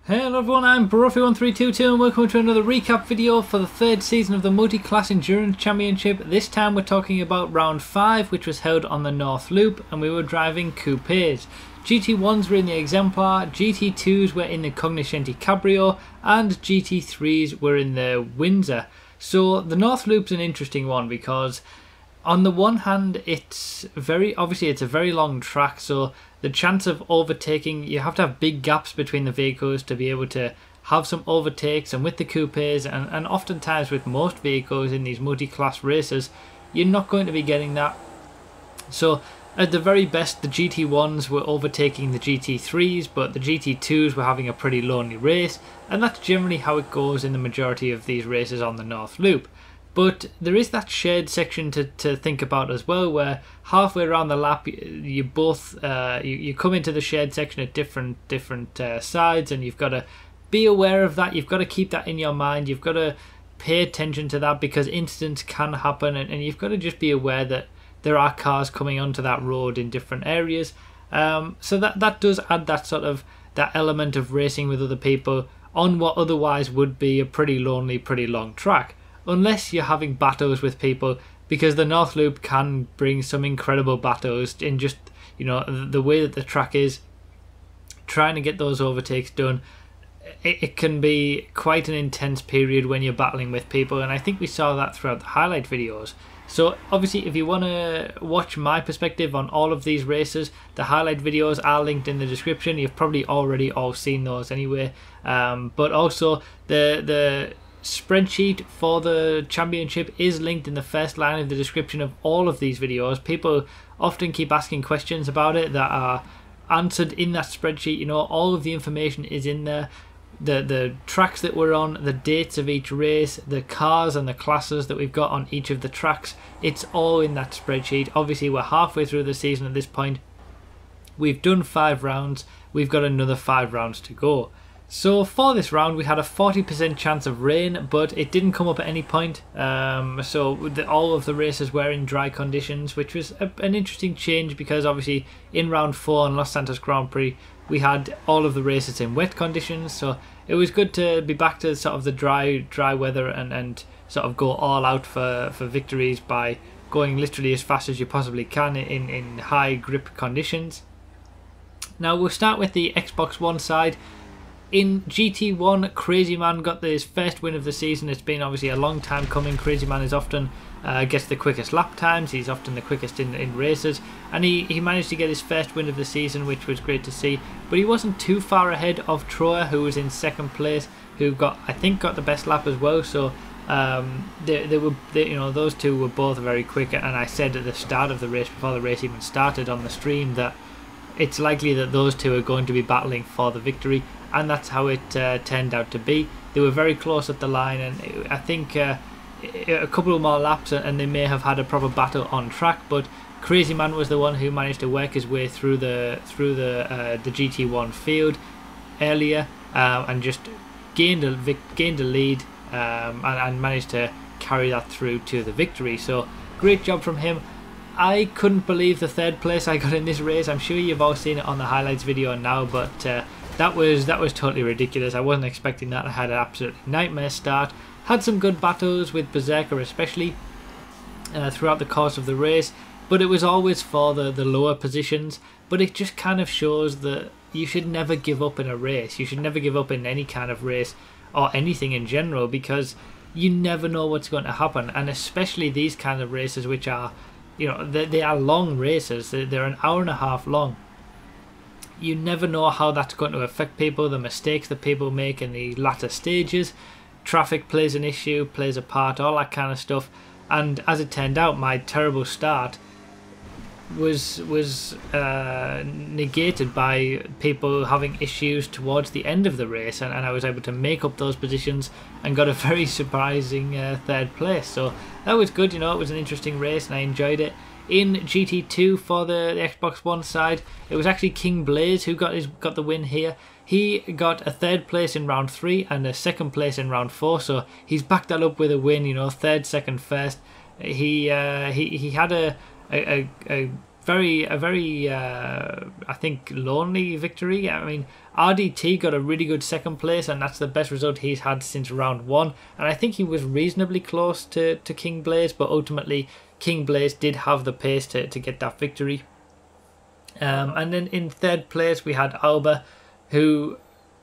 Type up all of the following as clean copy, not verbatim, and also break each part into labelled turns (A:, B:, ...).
A: Hello everyone, I'm Brofi1322 and welcome to another recap video for the third season of the Multi-Class Endurance Championship. This time we're talking about round 5, which was held on the North Loop, and we were driving Coupes. GT1s were in the Exemplar, GT2s were in the Cognoscenti Cabrio, and GT3s were in the Windsor. So the North Loop's an interesting one because on the one hand, it's a very long track, so the chance of overtaking, you have to have big gaps between the vehicles to be able to have some overtakes. And with the Coupes and oftentimes with most vehicles in these multi-class races, you're not going to be getting that. So at the very best, the GT1s were overtaking the GT3s, but the GT2s were having a pretty lonely race, and that's generally how it goes in the majority of these races on the North Loop. But there is that shared section to think about as well, where halfway around the lap you both you come into the shared section at different sides, and you've got to be aware of that. You've got to keep that in your mind. You've got to pay attention to that because incidents can happen, and you've got to just be aware that there are cars coming onto that road in different areas. So that does add that sort of that element of racing with other people on what otherwise would be a pretty lonely, pretty long track. Unless you're having battles with people, because the North Loop can bring some incredible battles in just, you know, the way that the track is, trying to get those overtakes done. It can be quite an intense period when you're battling with people, and I think we saw that throughout the highlight videos. So obviously if you want to watch my perspective on all of these races, the highlight videos are linked in the description. You've probably already all seen those anyway, but also the spreadsheet for the championship is linked in the first line of the description of all of these videos. People often keep asking questions about it that are answered in that spreadsheet. You know, all of the information is in there. The tracks that we're on, the dates of each race, the cars and the classes that we've got on each of the tracks, it's all in that spreadsheet. Obviously we're halfway through the season at this point. We've done 5 rounds, we've got another 5 rounds to go. So for this round we had a 40% chance of rain, but it didn't come up at any point. All of the races were in dry conditions, which was an interesting change because obviously in round 4 in Los Santos Grand Prix we had all of the races in wet conditions, so it was good to be back to sort of the dry weather and sort of go all out for victories by going literally as fast as you possibly can in high grip conditions. Now we'll start with the Xbox One side. In GT1, Crazy Man got his first win of the season. It's been obviously a long time coming. Crazy Man is often gets the quickest lap times. He's often the quickest in races, and he managed to get his first win of the season, which was great to see. But he wasn't too far ahead of Troyer, who was in second place, who I think got the best lap as well. So those two were both very quick. And I said at the start of the race, before the race even started on the stream, that it's likely that those two are going to be battling for the victory, and that's how it turned out to be. They were very close at the line, and I think a couple of more laps and they may have had a proper battle on track, but Crazy Man was the one who managed to work his way through the GT1 field earlier, and just gained a lead, and managed to carry that through to the victory. So great job from him. I couldn't believe the 3rd place I got in this race. I'm sure you've all seen it on the highlights video now, but that was totally ridiculous. I wasn't expecting that. I had an absolute nightmare start. Had some good battles with Berserker especially throughout the course of the race, but it was always for the lower positions. But it just kind of shows that you should never give up in a race. You should never give up in any kind of race or anything in general, because you never know what's going to happen, and especially these kind of races, which are, you know, they are long races. They're an hour and a half long. You never know how that's going to affect people, the mistakes that people make in the latter stages. Traffic plays an issue, plays a part, all that kind of stuff. And as it turned out, my terrible start was negated by people having issues towards the end of the race, and I was able to make up those positions and got a very surprising 3rd place. So that was good. You know, it was an interesting race and I enjoyed it. In GT2 for the Xbox One side, it was actually King Blaze who got the win here. He got a 3rd place in round 3 and a 2nd place in round 4, so he's backed that up with a win. You know, 3rd, 2nd, 1st. He had a a very I think lonely victory. I mean, RDT got a really good second place, and that's the best result he's had since round 1, and I think he was reasonably close to King Blaze, but ultimately King Blaze did have the pace to get that victory. And then in third place we had Alba, who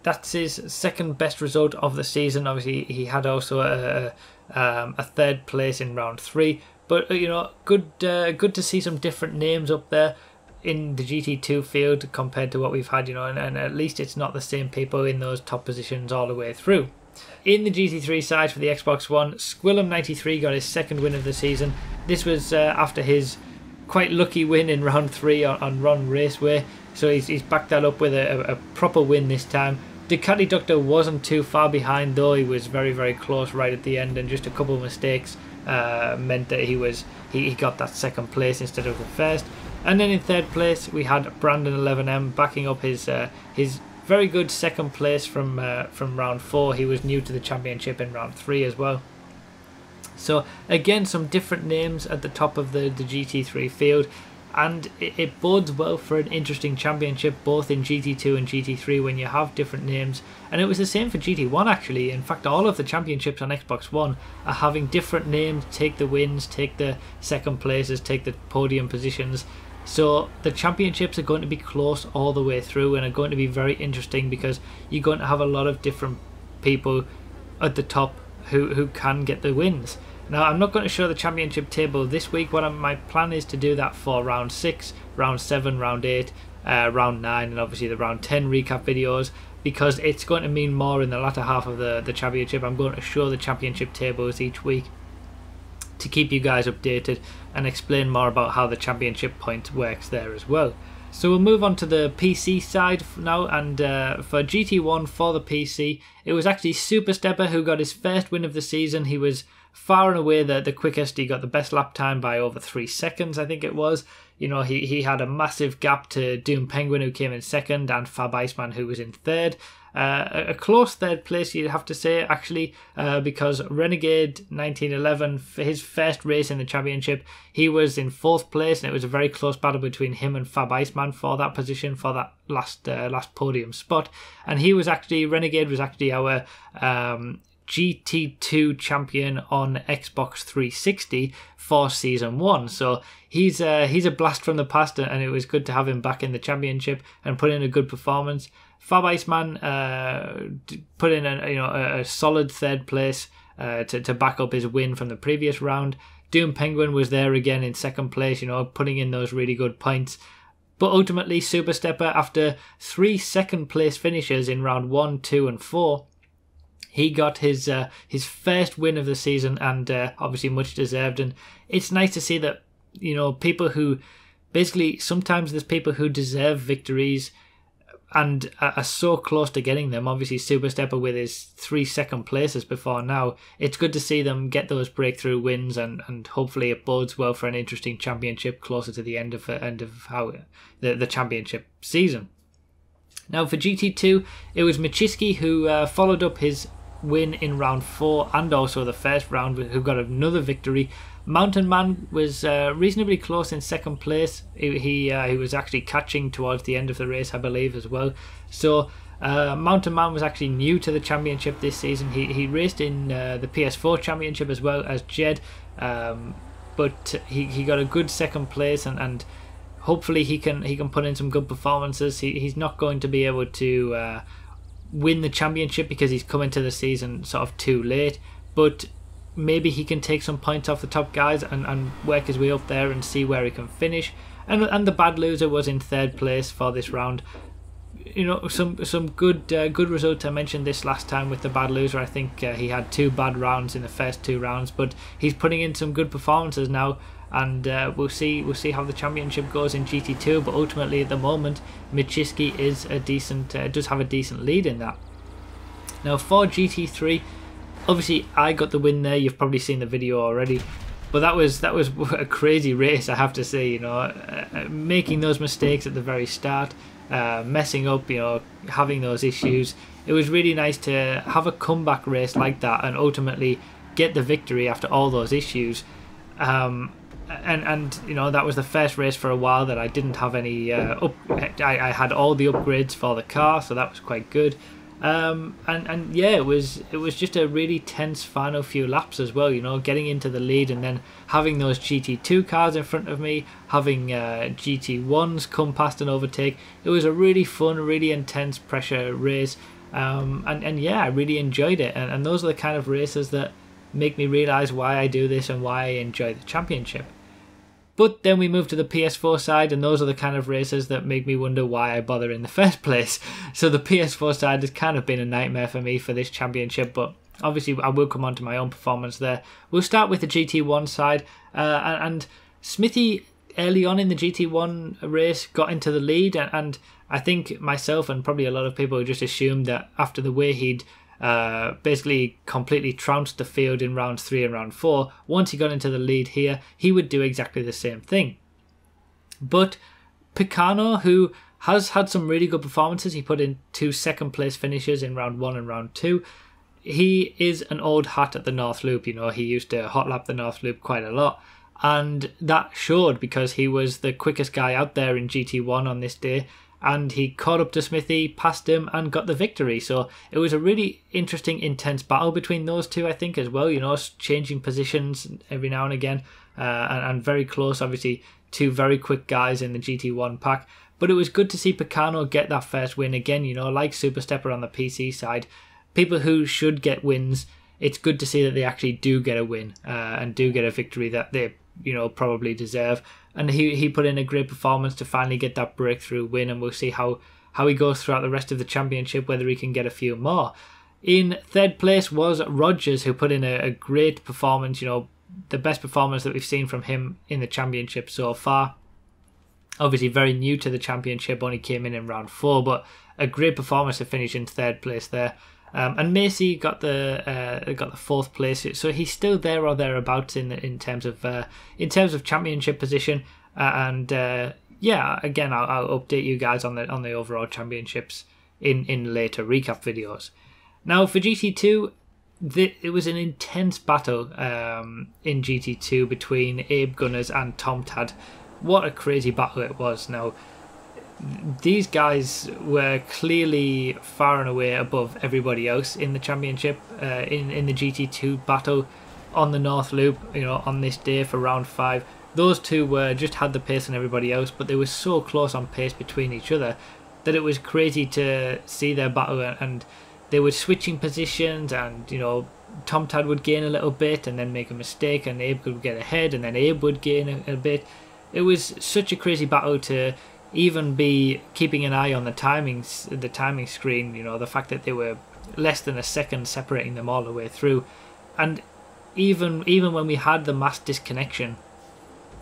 A: that's his second best result of the season. Obviously he had also a third place in round 3, but you know, good to see some different names up there in the GT2 field compared to what we've had, you know, and at least it's not the same people in those top positions all the way through. In the GT3 side for the Xbox One, Squillum93 got his second win of the season. This was after his quite lucky win in round 3 on Ron Raceway, so he's backed that up with a proper win this time. Ducati Doctor wasn't too far behind, though. He was very, very close right at the end, and just a couple of mistakes meant that he got that second place instead of the first. And then in third place we had Brandon11M backing up his very good second place from round 4. He was new to the championship in round 3 as well. So again, some different names at the top of the GT3 field, and it bodes well for an interesting championship both in GT2 and GT3 when you have different names. And it was the same for GT1 actually. In fact, all of the championships on Xbox One are having different names take the wins, take the second places, take the podium positions. So the championships are going to be close all the way through and are going to be very interesting, because you're going to have a lot of different people at the top who can get the wins. Now, I'm not going to show the championship table this week. My plan is to do that for round 6, round 7, round 8, round 9, and obviously the round 10 recap videos, because it's going to mean more in the latter half of the championship. I'm going to show the championship tables each week to keep you guys updated and explain more about how the championship point works there as well. So we'll move on to the PC side now, and for GT1 for the PC, it was actually Super Stepper who got his first win of the season. He was far and away the quickest. He got the best lap time by over 3 seconds, I think it was. You know, he had a massive gap to Doom Penguin, who came in second, and Fab Iceman, who was in third. A close third place, you'd have to say, actually, because Renegade 1911, for his first race in the championship, he was in 4th place, and it was a very close battle between him and Fab Iceman for that position, for that last podium spot. And Renegade was actually our GT2 champion on Xbox 360 for season 1. So he's a blast from the past, and it was good to have him back in the championship and put in a good performance. Fab Iceman put in a solid third place to back up his win from the previous round. Doom Penguin was there again in second place, you know, putting in those really good points. But ultimately, Super Stepper, after 3 second place finishes in round 1, 2 and 4, he got his first win of the season, and obviously much deserved. And it's nice to see that, you know, people who basically, sometimes there's people who deserve victories and are so close to getting them. Obviously Super Stepper with his 3 second places before now, it's good to see them get those breakthrough wins, and hopefully it bodes well for an interesting championship closer to the end of how the championship season. Now for GT2, it was Michiski who followed up his win in round 4 and also the first round, who got another victory. Mountain Man was reasonably close in second place. He was actually catching towards the end of the race, I believe, as well. So Mountain Man was actually new to the championship this season. He raced in the PS4 championship as well as Jed, but he got a good second place, and hopefully he can put in some good performances. He's not going to be able to win the championship because he's come into the season sort of too late, but maybe he can take some points off the top guys and work his way up there and see where he can finish. And the bad loser was in third place for this round. You know, some good results. I mentioned this last time with the bad loser. I think he had 2 bad rounds in the first 2 rounds, but he's putting in some good performances now, and we'll see how the championship goes in GT2. But ultimately, at the moment, Michiski is does have a decent lead in that. Now for GT3, obviously I got the win there. You've probably seen the video already, but that was a crazy race, I have to say. You know, making those mistakes at the very start, messing up, you know, having those issues. It was really nice to have a comeback race like that and ultimately get the victory after all those issues. and you know, that was the first race for a while that I didn't have any I had all the upgrades for the car, so that was quite good. And yeah, it was just a really tense final few laps as well, you know, getting into the lead and then having those GT2 cars in front of me, having GT1s come past and overtake. It was a really fun, really intense pressure race, and yeah, I really enjoyed it, and those are the kind of races that make me realise why I do this and why I enjoy the championship. But then we move to the PS4 side, and those are the kind of races that make me wonder why I bother in the first place. So the PS4 side has kind of been a nightmare for me for this championship, but obviously I will come on to my own performance there. We'll start with the GT1 side, and Smithy early on in the GT1 race got into the lead, and I think myself and probably a lot of people just assumed that after the way he'd basically completely trounced the field in rounds 3 and round 4, once he got into the lead here, he would do exactly the same thing. But Picano, who has had some really good performances, he put in 2 second place finishes in round 1 and round 2. He is an old hat at the North Loop, you know, he used to hot lap the North Loop quite a lot, and that showed because he was the quickest guy out there in GT1 on this day, and he caught up to Smithy, passed him, and got the victory. So it was a really interesting, intense battle between those two, I think, as well. You know, changing positions every now and again, and very close, obviously, 2 very quick guys in the GT1 pack. But it was good to see Picano get that first win again, you know, like Super Stepper on the PC side. People who should get wins, it's good to see that they actually do get a win, and do get a victory that they, you know, probably deserve. And he put in a great performance to finally get that breakthrough win, and we'll see how he goes throughout the rest of the championship, whether he can get a few more. In third place was Rogers, who put in a great performance, you know, the best performance that we've seen from him in the championship so far. Obviously very new to the championship, only came in round 4, but a great performance to finish in third place there. And Macy got the 4th place, so he's still there or thereabouts in terms of championship position. Yeah, again, I'll update you guys on the overall championships in later recap videos. Now for GT2, it was an intense battle in GT2 between Abe Gunners and Tom Tad. What a crazy battle it was. Now, these guys were clearly far and away above everybody else in the championship, in the GT2 battle on the North Loop, you know, on this day for round 5. Those two just had the pace on everybody else, but they were so close on pace between each other that it was crazy to see their battle, and they were switching positions, and, you know, Tom Tad would gain a little bit and then make a mistake, and Abe would get ahead, and then Abe would gain a bit. It was such a crazy battle to even be keeping an eye on the timing screen, you know, the fact that they were less than a second separating them all the way through. And even when we had the mass disconnection,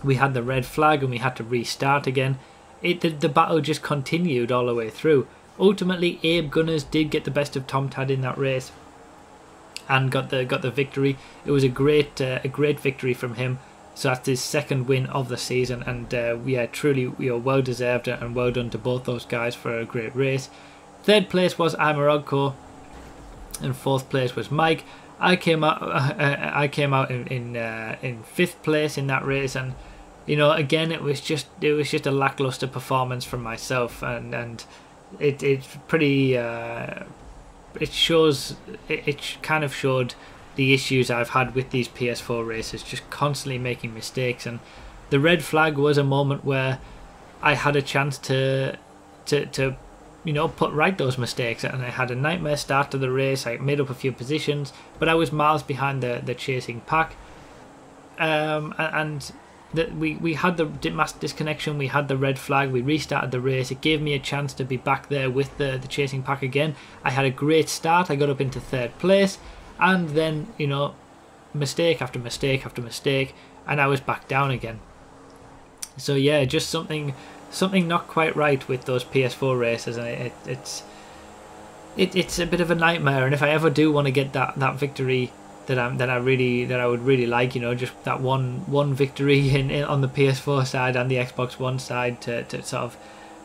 A: we had the red flag and we had to restart again, the battle just continued all the way through. Ultimately, Abe Gunners did get the best of Tom Tad in that race and got the victory. It was a great victory from him. So that's his 2nd win of the season, and yeah, truly, you know, well deserved, and well done to both those guys for a great race. 3rd place was Amarodko, and 4th place was Mike. I came out in 5th place in that race, and, you know, again, it was just a lackluster performance from myself, and it's pretty it kind of showed the issues I've had with these PS4 races, just constantly making mistakes. And the red flag was a moment where I had a chance to you know, put right those mistakes, and I had a nightmare start to the race. I made up a few positions, but I was miles behind the chasing pack, and we had the mass disconnection, we had the red flag, we restarted the race. It gave me a chance to be back there with the chasing pack again. I had a great start, I got up into 3rd place, and then, you know, mistake after mistake after mistake, and I was back down again. So yeah, just something not quite right with those PS4 races, and it's a bit of a nightmare. And if I ever do want to get that victory that I would really like, you know, just that one victory on the PS4 side and the Xbox One side to sort of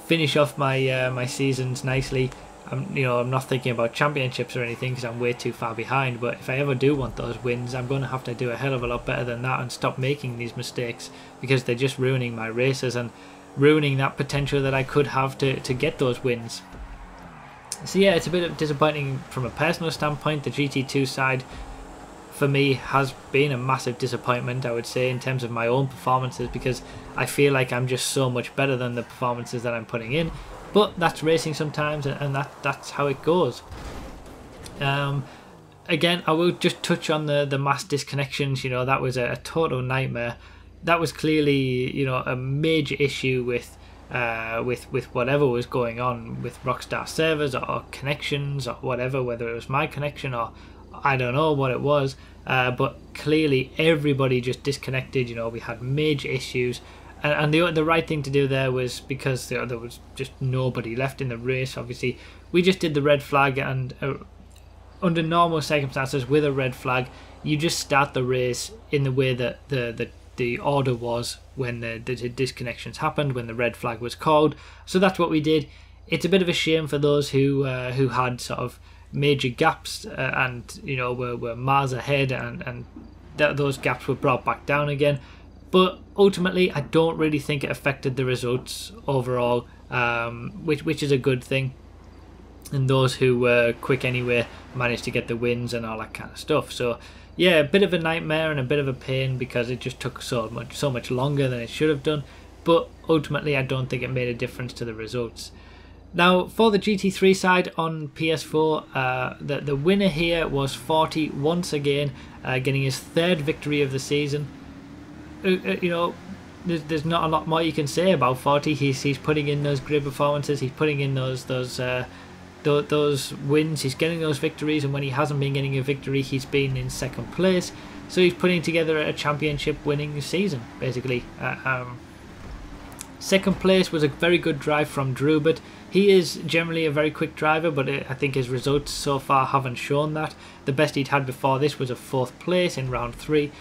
A: finish off my my seasons nicely, I'm not thinking about championships or anything because I'm way too far behind. But if I ever do want those wins, I'm going to have to do a hell of a lot better than that and stop making these mistakes, because they're just ruining my races and ruining that potential that I could have to get those wins. So yeah, it's a bit disappointing from a personal standpoint. The GT2 side for me has been a massive disappointment, I would say, in terms of my own performances, because I feel like I'm just so much better than the performances that I'm putting in. But that's racing sometimes, and that's how it goes. Again, I will just touch on the mass disconnections. That was a total nightmare. That was clearly, a major issue with whatever was going on with Rockstar servers or connections or whatever, whether it was my connection or I don't know what it was. But clearly everybody just disconnected. We had major issues. And the right thing to do there was, because there was just nobody left in the race, obviously, we just did the red flag, and under normal circumstances with a red flag, you just start the race in the way that the order was when the disconnections happened, when the red flag was called. So that's what we did. It's a bit of a shame for those who had sort of major gaps and were miles ahead, and those gaps were brought back down again. But ultimately, I don't really think it affected the results overall, which is a good thing. And those who were quick anyway managed to get the wins and all that kind of stuff. So yeah, a bit of a nightmare and a bit of a pain, because it just took so much longer than it should have done. But ultimately, I don't think it made a difference to the results. Now, for the GT3 side on PS4, the winner here was 40 once again, getting his third victory of the season. There's not a lot more you can say about 40. He's putting in those great performances. He's putting in those wins. He's getting those victories, and when he hasn't been getting a victory, he's been in second place. So he's putting together a championship winning season, basically. Second place was a very good drive from Drew, but he is generally a very quick driver, but I think his results so far haven't shown that. The best he'd had before this was a 4th place in round 3.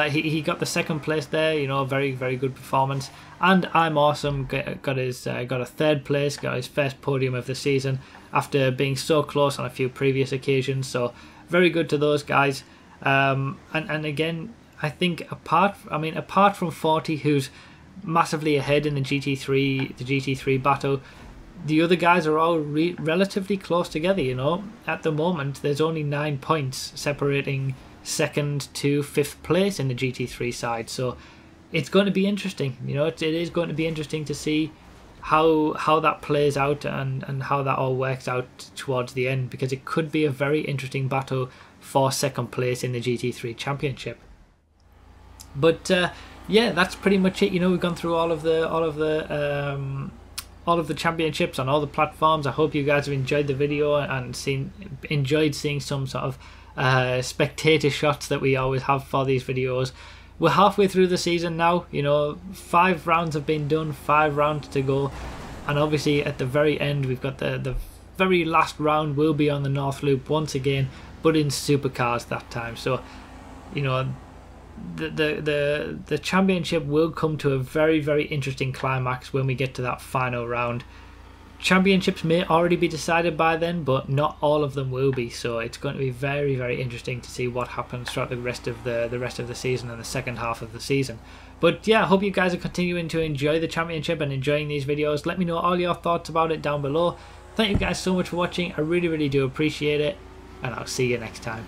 A: He got the 2nd place there, very, very good performance. And I'm Awesome got a 3rd place, got his first podium of the season after being so close on a few previous occasions. So very good to those guys. And again, I think apart from 40, who's massively ahead in the GT3 battle, the other guys are all relatively close together. At the moment there's only 9 points separating 2nd to 5th place in the GT3 side, so it's going to be interesting. It is going to be interesting to see how that plays out and how that all works out towards the end, because it could be a very interesting battle for 2nd place in the GT3 championship. But yeah, that's pretty much it. We've gone through all of the championships on all the platforms. I hope you guys have enjoyed the video and enjoyed seeing some sort of spectator shots that we always have for these videos. We're halfway through the season now. 5 rounds have been done, 5 rounds to go, and obviously at the very end we've got the very last round will be on the North Loop once again, but in supercars that time. So the championship will come to a very, very interesting climax when we get to that final round. Championships may already be decided by then, but not all of them will be, so it's going to be very, very interesting to see what happens throughout the rest of the season and the second half of the season. But yeah, I hope you guys are continuing to enjoy the championship and enjoying these videos. Let me know all your thoughts about it down below. Thank you guys so much for watching. I really, really do appreciate it, and I'll see you next time.